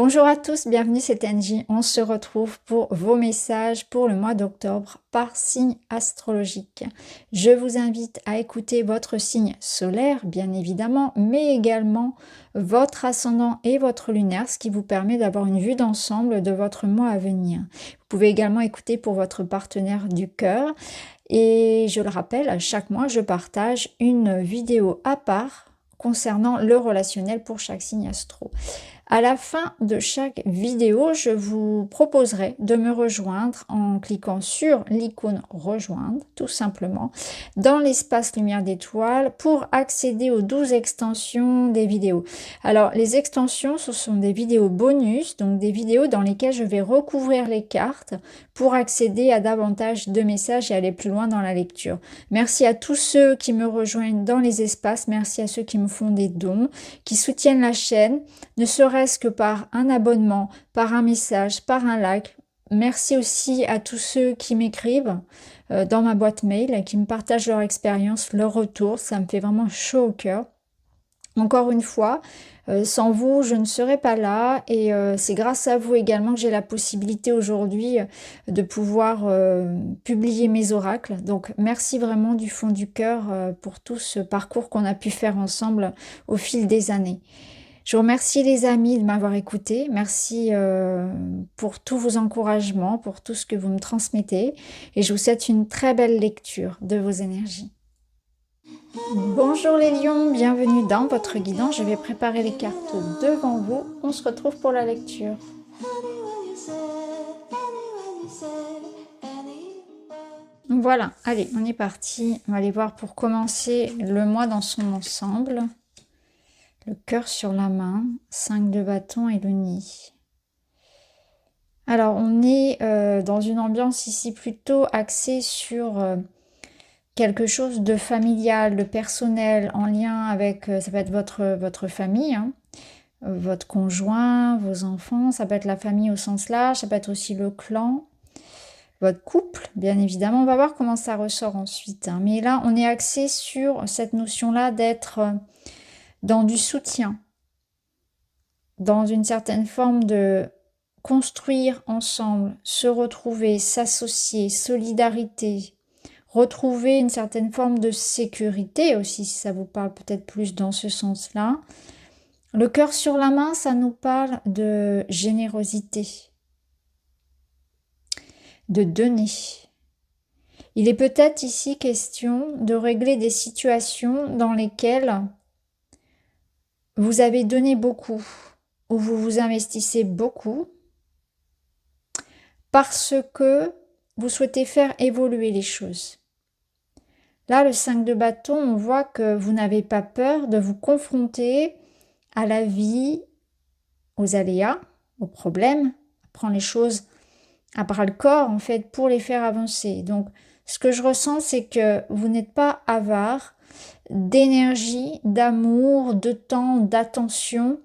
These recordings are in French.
Bonjour à tous, bienvenue, c'est Angie. On se retrouve pour vos messages pour le mois d'octobre par signe astrologique. Je vous invite à écouter votre signe solaire, bien évidemment, mais également votre ascendant et votre lunaire, ce qui vous permet d'avoir une vue d'ensemble de votre mois à venir. Vous pouvez également écouter pour votre partenaire du cœur. Et je le rappelle, chaque mois, je partage une vidéo à part concernant le relationnel pour chaque signe astro. À la fin de chaque vidéo, je vous proposerai de me rejoindre en cliquant sur l'icône rejoindre, tout simplement, dans l'espace lumière d'étoiles pour accéder aux 12 extensions des vidéos. Alors, les extensions, ce sont des vidéos bonus, donc des vidéos dans lesquelles je vais recouvrir les cartes pour accéder à davantage de messages et aller plus loin dans la lecture. Merci à tous ceux qui me rejoignent dans les espaces, merci à ceux qui me font des dons, qui soutiennent la chaîne, ne serait-ce que par un abonnement, par un message, par un like. Merci aussi à tous ceux qui m'écrivent dans ma boîte mail, qui me partagent leur expérience, leur retour. Ça me fait vraiment chaud au cœur. Encore une fois, sans vous, je ne serais pas là et c'est grâce à vous également que j'ai la possibilité aujourd'hui de pouvoir publier mes oracles. Donc merci vraiment du fond du cœur pour tout ce parcours qu'on a pu faire ensemble au fil des années. Je vous remercie les amis de m'avoir écouté. Merci pour tous vos encouragements, pour tout ce que vous me transmettez. Et je vous souhaite une très belle lecture de vos énergies. Bonjour les lions, bienvenue dans votre guidance. Je vais préparer les cartes devant vous. On se retrouve pour la lecture. Voilà, allez, on est parti. On va aller voir pour commencer le mois dans son ensemble. Le cœur sur la main, 5 de bâton et le nid. Alors, on est dans une ambiance ici plutôt axée sur quelque chose de familial, de personnel, en lien avec, ça peut être votre famille, hein, votre conjoint, vos enfants, ça peut être la famille au sens large, ça peut être aussi le clan, votre couple, bien évidemment. On va voir comment ça ressort ensuite. Hein. Mais là, on est axé sur cette notion-là d'être dans du soutien, dans une certaine forme de construire ensemble, se retrouver, s'associer, solidarité, retrouver une certaine forme de sécurité aussi, si ça vous parle peut-être plus dans ce sens-là. Le cœur sur la main, ça nous parle de générosité, de donner. Il est peut-être ici question de régler des situations dans lesquelles vous avez donné beaucoup, où vous vous investissez beaucoup, parce que vous souhaitez faire évoluer les choses. Là, le 5 de bâton, on voit que vous n'avez pas peur de vous confronter à la vie, aux aléas, aux problèmes, prendre les choses à bras-le-corps, en fait, pour les faire avancer. Donc, ce que je ressens, c'est que vous n'êtes pas avare d'énergie, d'amour, de temps, d'attention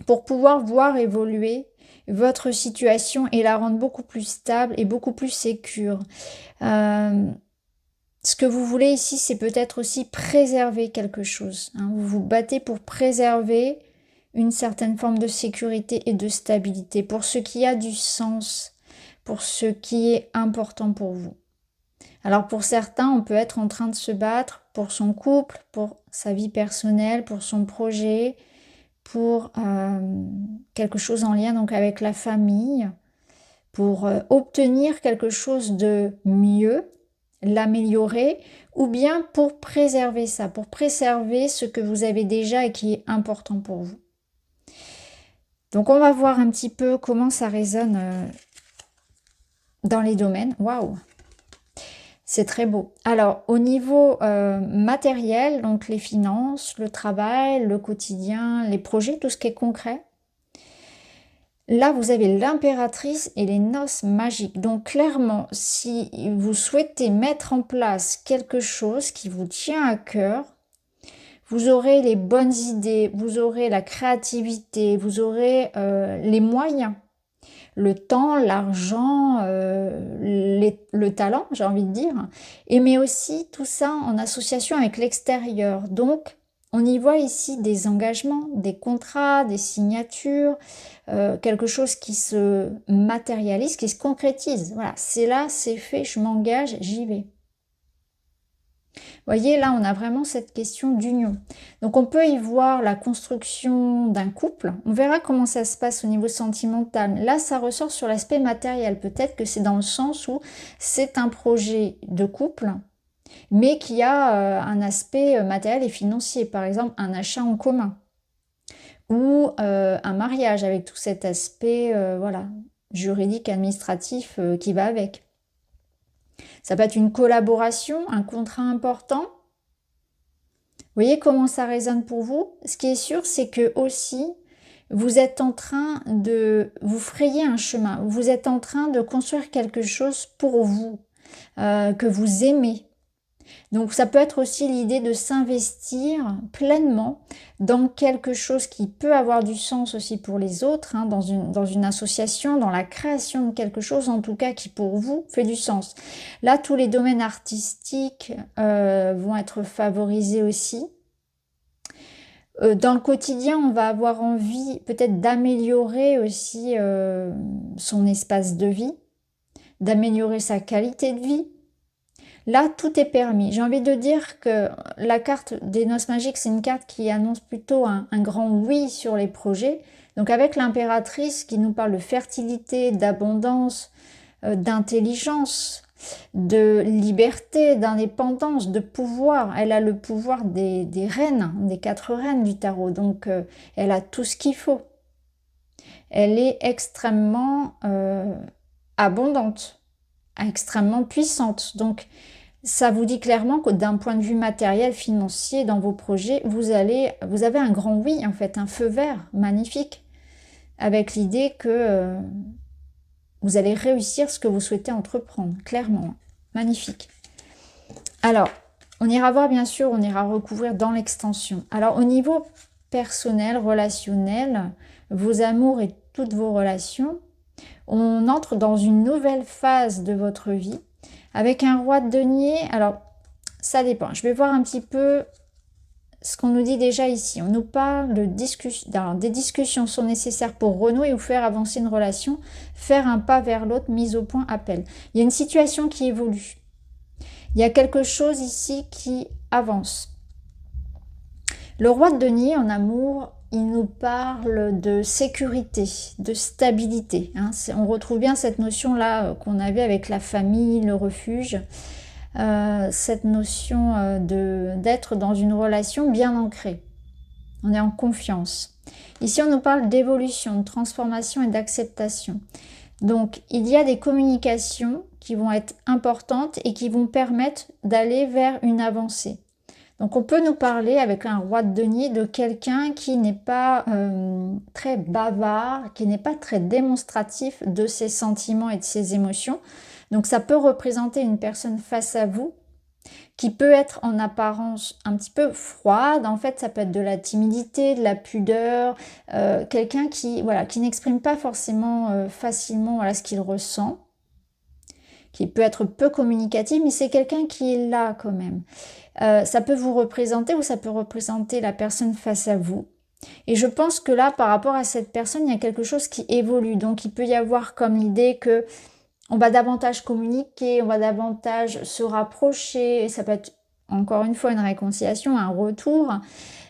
pour pouvoir voir évoluer votre situation et la rendre beaucoup plus stable et beaucoup plus sécure. Ce que vous voulez ici, c'est peut-être aussi préserver quelque chose. Hein. Vous vous battez pour préserver une certaine forme de sécurité et de stabilité, pour ce qui a du sens, pour ce qui est important pour vous. Alors pour certains, on peut être en train de se battre pour son couple, pour sa vie personnelle, pour son projet, pour quelque chose en lien donc avec la famille, pour obtenir quelque chose de mieux, l'améliorer, ou bien pour préserver ça, pour préserver ce que vous avez déjà et qui est important pour vous. Donc on va voir un petit peu comment ça résonne dans les domaines. Waouh! C'est très beau. Alors, au niveau matériel, donc les finances, le travail, le quotidien, les projets, tout ce qui est concret. Là, vous avez l'impératrice et les noces magiques. Donc, clairement, si vous souhaitez mettre en place quelque chose qui vous tient à cœur, vous aurez les bonnes idées, vous aurez la créativité, vous aurez les moyens. Le temps, l'argent, le talent, j'ai envie de dire, et mais aussi tout ça en association avec l'extérieur. Donc, On y voit ici des engagements, des contrats, des signatures, quelque chose qui se matérialise, qui se concrétise. Voilà, c'est là, c'est fait, je m'engage, j'y vais. Vous voyez, là, on a vraiment cette question d'union. Donc, on peut y voir la construction d'un couple. On verra comment ça se passe au niveau sentimental. Là, ça ressort sur l'aspect matériel. Peut-être que c'est dans le sens où c'est un projet de couple, mais qui a un aspect matériel et financier. Par exemple, un achat en commun ou un mariage avec tout cet aspect voilà, juridique, administratif qui va avec. Ça peut être une collaboration, un contrat important. Vous voyez comment ça résonne pour vous? Ce qui est sûr, c'est que aussi, vous êtes en train de vous frayer un chemin. Vous êtes en train de construire quelque chose pour vous, que vous aimez. Donc ça peut être aussi l'idée de s'investir pleinement dans quelque chose qui peut avoir du sens aussi pour les autres, hein, dans une association, dans la création de quelque chose en tout cas qui pour vous fait du sens. Là, tous les domaines artistiques vont être favorisés aussi. Dans le quotidien, on va avoir envie peut-être d'améliorer aussi son espace de vie, d'améliorer sa qualité de vie. Là, tout est permis. J'ai envie de dire que la carte des noces magiques, c'est une carte qui annonce plutôt un grand oui sur les projets. Donc avec l'impératrice qui nous parle de fertilité, d'abondance, d'intelligence, de liberté, d'indépendance, de pouvoir. Elle a le pouvoir des reines, des 4 reines du tarot. Donc elle a tout ce qu'il faut. Elle est extrêmement abondante, extrêmement puissante. Donc ça vous dit clairement que d'un point de vue matériel, financier, dans vos projets, vous avez un grand oui, en fait, un feu vert magnifique, avec l'idée que vous allez réussir ce que vous souhaitez entreprendre, clairement. Magnifique. Alors, on ira voir, bien sûr, on ira recouvrir dans l'extension. Alors, au niveau personnel, relationnel, vos amours et toutes vos relations, on entre dans une nouvelle phase de votre vie avec un roi de denier. Alors, ça dépend. Je vais voir un petit peu ce qu'on nous dit déjà ici. On nous parle de discussion. Alors, des discussions sont nécessaires pour renouer ou faire avancer une relation, faire un pas vers l'autre, mise au point, appel. Il y a une situation qui évolue. Il y a quelque chose ici qui avance. Le roi de denier en amour, il nous parle de sécurité, de stabilité. Hein. On retrouve bien cette notion-là qu'on avait avec la famille, le refuge. Cette notion d'être dans une relation bien ancrée. On est en confiance. Ici, on nous parle d'évolution, de transformation et d'acceptation. Donc, il y a des communications qui vont être importantes et qui vont permettre d'aller vers une avancée. Donc, on peut nous parler avec un roi de denier de quelqu'un qui n'est pas très bavard, qui n'est pas très démonstratif de ses sentiments et de ses émotions. Donc ça peut représenter une personne face à vous qui peut être en apparence un petit peu froide. En fait, ça peut être de la timidité, de la pudeur, quelqu'un qui n'exprime pas forcément facilement ce qu'il ressent, qui peut être peu communicatif, mais c'est quelqu'un qui est là quand même. Ça peut vous représenter ou ça peut représenter la personne face à vous. Et je pense que là, par rapport à cette personne, il y a quelque chose qui évolue. Donc, il peut y avoir comme l'idée que on va davantage communiquer, on va davantage se rapprocher, et ça peut être encore une fois une réconciliation, un retour,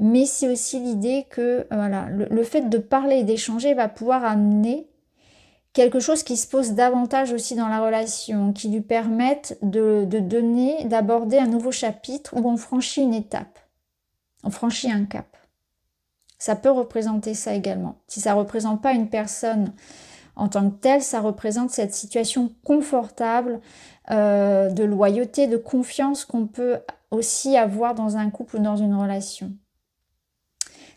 mais c'est aussi l'idée que voilà, le fait de parler et d'échanger va pouvoir amener quelque chose qui se pose davantage aussi dans la relation, qui lui permette d'aborder un nouveau chapitre où on franchit une étape, on franchit un cap. Ça peut représenter ça également. Si ça ne représente pas une personne en tant que telle, ça représente cette situation confortable de loyauté, de confiance qu'on peut aussi avoir dans un couple ou dans une relation.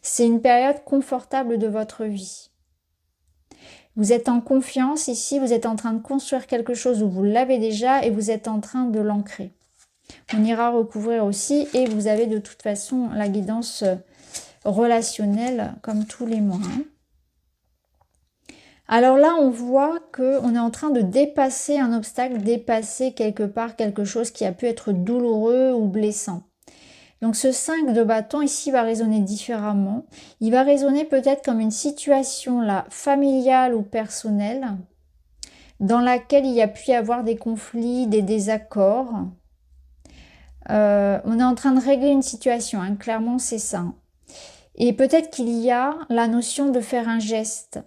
C'est une période confortable de votre vie. Vous êtes en confiance ici, vous êtes en train de construire quelque chose où vous l'avez déjà et vous êtes en train de l'ancrer. On ira recouvrir aussi et vous avez de toute façon la guidance relationnelle comme tous les mois. Hein. Alors là, on voit qu'on est en train de dépasser un obstacle, dépasser quelque part quelque chose qui a pu être douloureux ou blessant. Donc ce 5 de bâton ici va résonner différemment. Il va résonner peut-être comme une situation là, familiale ou personnelle, dans laquelle il y a pu y avoir des conflits, des désaccords. On est en train de régler une situation, hein, clairement c'est ça. Et peut-être qu'il y a la notion de faire un geste,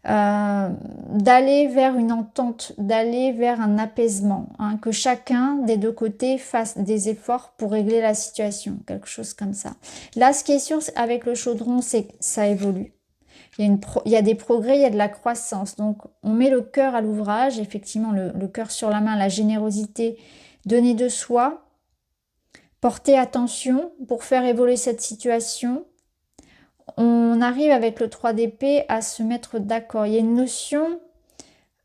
d'aller vers une entente, d'aller vers un apaisement, hein, que chacun des deux côtés fasse des efforts pour régler la situation, quelque chose comme ça. Là, ce qui est sûr avec le chaudron, c'est que ça évolue. Il y a des progrès, il y a de la croissance. Donc, on met le cœur à l'ouvrage, effectivement, le cœur sur la main, la générosité, donner de soi, porter attention pour faire évoluer cette situation. On arrive avec le 3 d'épée à se mettre d'accord. Il y a une notion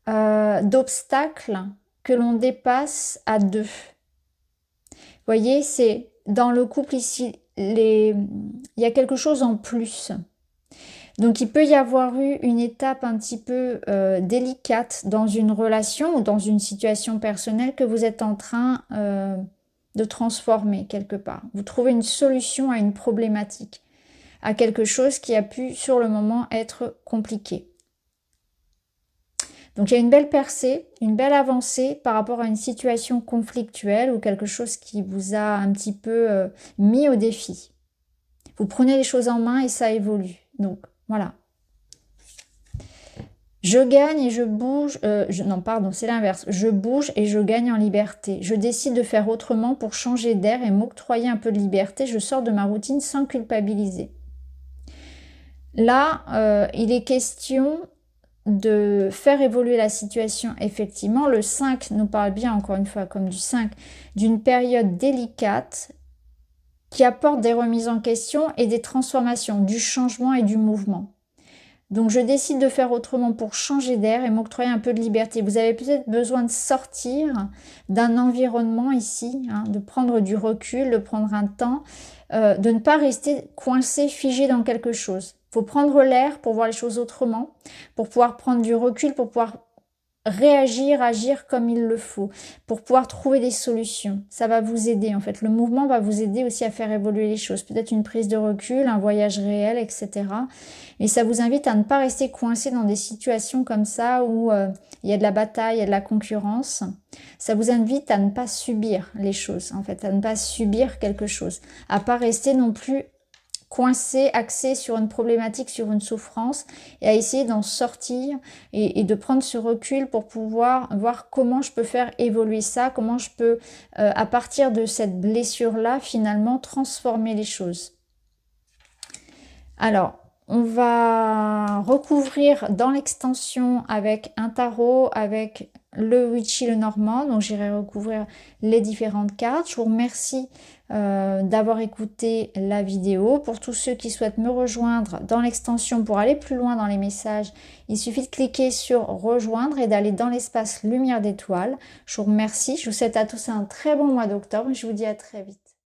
d'obstacle que l'on dépasse à deux. Vous voyez, c'est dans le couple ici, il y a quelque chose en plus. Donc il peut y avoir eu une étape un petit peu délicate dans une relation ou dans une situation personnelle que vous êtes en train de transformer quelque part. Vous trouvez une solution à une problématique, à quelque chose qui a pu sur le moment être compliqué. Donc il y a une belle percée, une belle avancée par rapport à une situation conflictuelle ou quelque chose qui vous a un petit peu mis au défi. Vous prenez les choses en main et ça évolue. Donc voilà. Je gagne et je bouge, non pardon, c'est l'inverse. Je bouge et je gagne en liberté. Je décide de faire autrement pour changer d'air et m'octroyer un peu de liberté. Je sors de ma routine sans culpabiliser. Là, il est question de faire évoluer la situation. Effectivement, le 5 nous parle bien, encore une fois, comme du 5, d'une période délicate qui apporte des remises en question et des transformations, du changement et du mouvement. Donc je décide de faire autrement pour changer d'air et m'octroyer un peu de liberté. Vous avez peut-être besoin de sortir d'un environnement ici, hein, de prendre du recul, de prendre un temps, de ne pas rester coincé, figé dans quelque chose. Il faut prendre l'air pour voir les choses autrement, pour pouvoir prendre du recul, pour pouvoir réagir, agir comme il le faut, pour pouvoir trouver des solutions. Ça va vous aider en fait. Le mouvement va vous aider aussi à faire évoluer les choses. Peut-être une prise de recul, un voyage réel, etc. Mais ça vous invite à ne pas rester coincé dans des situations comme ça où il y a de la bataille, il y a de la concurrence. Ça vous invite à ne pas subir les choses en fait, à ne pas subir quelque chose, à pas rester non plus coincé, axé sur une problématique, sur une souffrance, et à essayer d'en sortir et de prendre ce recul pour pouvoir voir comment je peux faire évoluer ça, comment je peux, à partir de cette blessure-là, finalement, transformer les choses. Alors, on va recouvrir dans l'extension avec un tarot, avec le Witchy, le Normand. Donc, j'irai recouvrir les différentes cartes. Je vous remercie d'avoir écouté la vidéo. Pour tous ceux qui souhaitent me rejoindre dans l'extension pour aller plus loin dans les messages, il suffit de cliquer sur rejoindre et d'aller dans l'espace lumière d'étoiles. Je vous remercie. Je vous souhaite à tous un très bon mois d'octobre et je vous dis à très vite.